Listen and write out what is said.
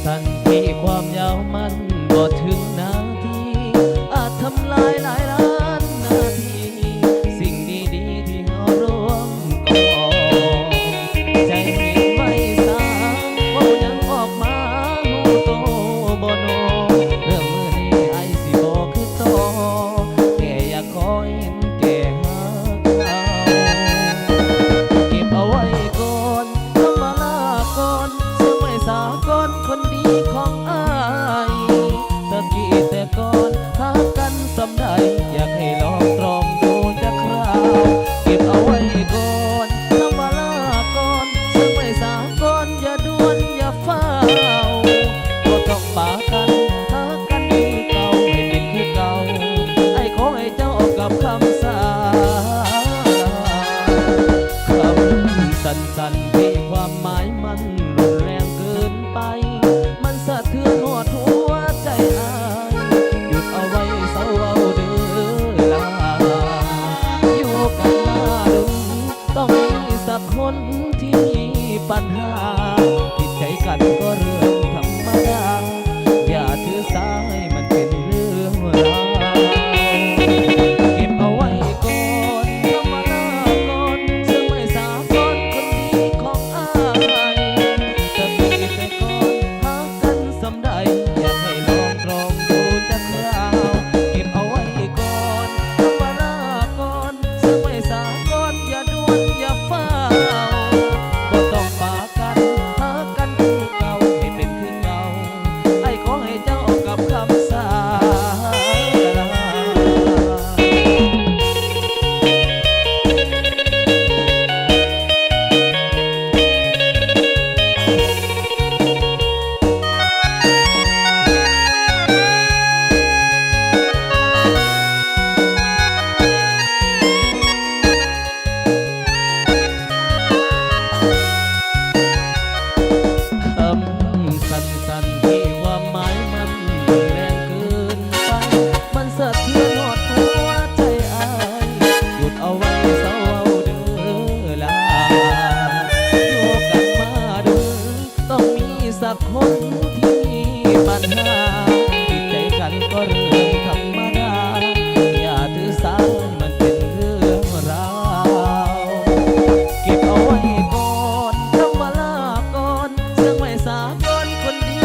สั้นๆที่ความยาวมันบ่ถึงนาทีอาจทำลายหลายล้านนาทีสิ่งดีๆที่เราร่วมก่อใจเห็นไม่สางเว้ายังออกมาหูโตบ่โนเรื่องมือนี้ไอ้สิบ่คือต่อแค่อยากขอเห็นแก่หักเขาเก็บเอาไว้ก่อนคำว่าลาก่อนเสื่อไว้สากลคนดีของอ้ายตะกี้แต่ก่อนหากันสำใดอยากให้ลองตรองดูจะคราวเก็บเอาไว้ก่อนคำว่าลาก่อนเสื่อไว้สากลอย่าด่วนอย่าเฝ้าบ่ต้องปากันหากันคือเก่าให้เป็นคือเก่าไอ้ขอให้เจ้ากับคำสาคำสั้นๆที่ความหมายมันรุนแรงเกินไปมันสะเทือนหัวหัวใจอายหยุดเอาไว้เศร้าเอาเด้อลาอยู่กันมาดุนต้องมีสักคนที่มีปัญหาผิดใจกันก็เรื่องธรรมดาอย่าถือสาให้มันเป็นเรื่องราวเก็บเอาไว้ก่อนคำว่าลาก่อนเสื่อไว้สากลคนดีของอ้ายจะมีแต่ก่อนหากันสำใดอยากให้ลองตรองดูจะคราวเก็บเอาไว้ก่อนคำว่าลาก่อนเสื่อไว้สากลอย่าด่วนอย่าเฝ้าบ่ต้องปากันหากันคือเก่าให้เป็นคือเก่าไอ้ขอให้เจ้ากับคำสาคำสั้นๆที่ความหมายมันรุนแรงเกินไปมันสะเทือนหดหัวใจอายหยุดเอาไว้เศร้าเอาเด้อลาอยู่กันมาดุนต้องมีสักคนที่มีปัญหาผิดใจกันก็เรื่องธรรมดาอย่าถือสาให้มันเป็นเรื่องราวเก็บเอาไว้ก่อนคำว่าลาก่อนเสื่อไว้สากลคนดี